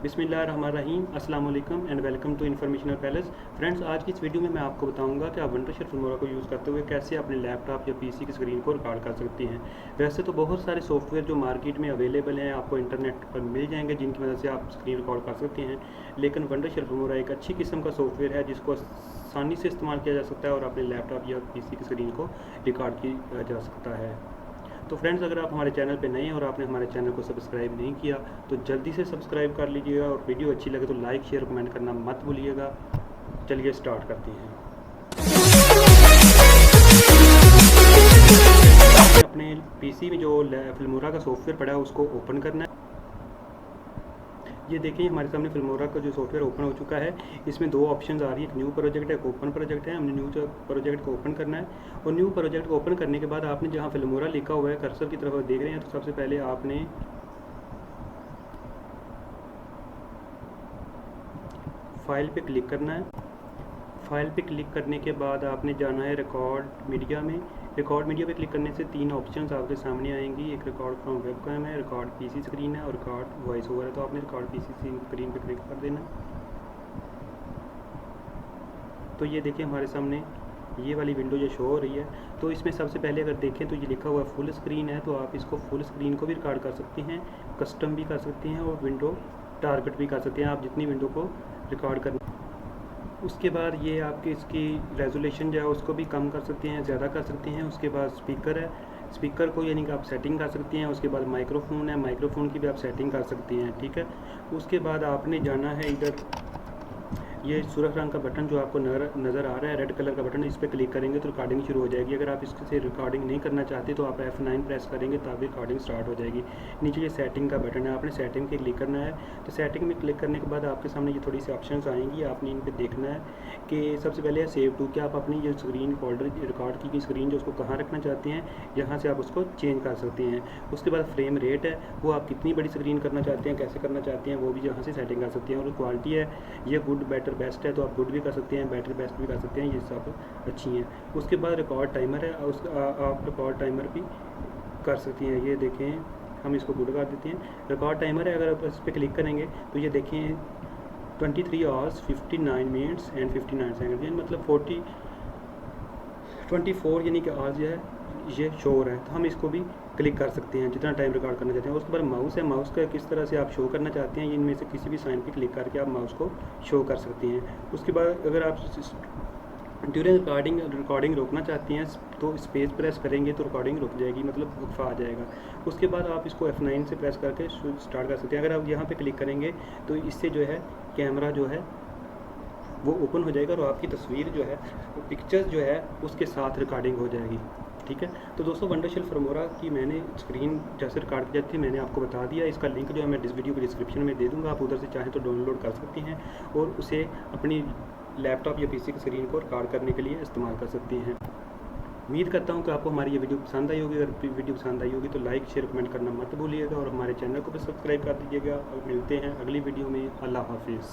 बिस्मिल्लाहिर्रहमानिर्रहीम अस्सलाम वालेकुम and welcome to informational palace. Friends, आज की इस वीडियो में मैं आपको बताऊंगा कि आप वंडरशेयर फिल्मोरा को यूज़ करते हुए कैसे अपने लैपटॉप या पीसी की स्क्रीन को रिकॉर्ड कर सकती हैं। वैसे तो बहुत सारे सॉफ्टवेयर जो मार्केट में अवेलेबल हैं आपको इंटरनेट पर मिल जाएंगे जिनकी मदद से आप स्क्रीन रिकॉर्ड कर सकते हैं, लेकिन वंडरशेयर फिल्मोरा एक अच्छी किस्म का सॉफ्टवेयर है जिसको आसानी से इस्तेमाल किया जा सकता है और अपने लैपटॉप या पीसी की स्क्रीन को रिकॉर्ड किया जा सकता है। तो फ्रेंड्स, अगर आप हमारे चैनल पे नए हैं और आपने हमारे चैनल को सब्सक्राइब नहीं किया तो जल्दी से सब्सक्राइब कर लीजिएगा और वीडियो अच्छी लगे तो लाइक शेयर कमेंट करना मत भूलिएगा। चलिए स्टार्ट करते हैं। अपने पीसी में जो फिल्मोरा का सॉफ्टवेयर पड़ा है उसको ओपन करना है। ये देखिए हमारे सामने फिल्मोरा का जो सॉफ्टवेयर ओपन हो चुका है। इसमें दो ऑप्शंस आ रही है, एक न्यू प्रोजेक्ट है, एक ओपन प्रोजेक्ट है। हमने न्यू प्रोजेक्ट को ओपन करना है और न्यू प्रोजेक्ट को ओपन करने के बाद आपने जहाँ फिल्मोरा लिखा हुआ है कर्सर की तरफ देख रहे हैं, तो सबसे पहले आपने फाइल पे क्लिक करना है। फाइल पे क्लिक करने के बाद आपने जाना है रिकॉर्ड मीडिया में। रिकॉर्ड मीडिया पे क्लिक करने से तीन ऑप्शंस आपके सामने आएंगी, एक रिकॉर्ड फ्रॉम वेबकैम है, रिकॉर्ड पीसी स्क्रीन है और रिकॉर्ड वॉइस ओवर है। तो आपने रिकॉर्ड पीसी स्क्रीन पे क्लिक कर देना। तो ये देखिए हमारे सामने ये वाली विंडो जो शो हो रही है। तो इसमें सबसे पहले अगर देखें तो ये लिखा हुआ फुल स्क्रीन है, तो आप इसको फुल स्क्रीन को भी रिकॉर्ड कर सकते हैं, कस्टम भी कर सकते हैं और विंडो टारगेट भी कर सकते हैं, आप जितनी विंडो को रिकॉर्ड कर। उसके बाद ये आपके इसकी रेजोल्यूशन जो है उसको भी कम कर सकते हैं, ज़्यादा कर सकते हैं। उसके बाद स्पीकर है, स्पीकर को यानी कि आप सेटिंग कर सकते हैं। उसके बाद माइक्रोफोन है, माइक्रोफोन की भी आप सेटिंग कर सकते हैं, ठीक है। उसके बाद आपने जाना है इधर ये सुरख रंग का बटन जो आपको नज़र आ रहा है, रेड कलर का बटन, इस पर क्लिक करेंगे तो रिकॉर्डिंग शुरू हो जाएगी। अगर आप इससे रिकॉर्डिंग नहीं करना चाहते तो आप F9 प्रेस करेंगे तब रिकॉर्डिंग स्टार्ट हो जाएगी। नीचे ये सेटिंग का बटन है, आपने सेटिंग पे क्लिक करना है। तो सेटिंग में क्लिक करने के बाद आपके सामने ये थोड़ी सी ऑप्शंस आएंगी, आपने इन पर देखना है कि सबसे पहले है सेव टू, क्या आप अपनी ये स्क्रीन रिकॉर्ड की गई स्क्रीन जो उसको कहाँ रखना चाहते हैं, यहाँ से आप उसको चेंज कर सकते हैं। उसके बाद फ्रेम रेट है, वो आप कितनी बड़ी स्क्रीन करना चाहते हैं, कैसे करना चाहते हैं, वो भी यहाँ से सेटिंग कर सकते हैं। और क्वालिटी है, ये गुड बेटर बेस्ट है, तो आप गुड भी कर सकते हैं, बेटर बेस्ट भी कर सकते हैं, ये सब अच्छी हैं। उसके बाद रिकॉर्ड टाइमर है, आप रिकॉर्ड टाइमर भी कर सकती हैं। ये देखें हम इसको गुड कर देते हैं। रिकॉर्ड टाइमर है, अगर आप इस पर क्लिक करेंगे तो ये देखें 23 आवर्स 59 मिनट्स एंड 59 सेकेंड, यानी मतलब 24 यानी कि आज जो है ये शो हो रहा है। तो हम इसको भी क्लिक कर सकते हैं जितना टाइम रिकॉर्ड करना चाहते हैं। उसके बाद माउस है, माउस का किस तरह से आप शो करना चाहते हैं, इनमें से किसी भी साइन पे क्लिक करके आप माउस को शो कर सकते हैं। उसके बाद अगर आप ड्यूरिंग रिकॉर्डिंग रोकना चाहते हैं तो स्पेस प्रेस करेंगे तो रिकॉर्डिंग रुक जाएगी, मतलब वक्फा आ जाएगा। उसके बाद आप इसको F9 से प्रेस करके स्टार्ट कर सकते हैं। अगर आप यहाँ पे क्लिक करेंगे तो इससे जो है कैमरा जो है वो ओपन हो जाएगा और आपकी तस्वीर जो है वो पिक्चर्स जो है उसके साथ रिकॉर्डिंग हो जाएगी, ठीक है। तो दोस्तों, वंडरशेयर फिल्मोरा की मैंने स्क्रीन जैसे रिकॉर्ड की जाती थी मैंने आपको बता दिया। इसका लिंक जो है मैं इस वीडियो की डिस्क्रिप्शन में दे दूँगा, आप उधर से चाहें तो डाउनलोड कर सकते हैं और उसे अपनी लैपटॉप या पीसी की स्क्रीन को रिकॉर्ड करने के लिए इस्तेमाल कर सकते हैं। उम्मीद करता हूँ कि आपको हमारी ये वीडियो पसंद आई होगी। अगर वीडियो पसंद आई होगी तो लाइक शेयर कमेंट करना मत भूलिएगा और हमारे चैनल को भी सब्सक्राइब कर दीजिएगा। और मिलते हैं अगली वीडियो में। अल्लाह हाफिज़।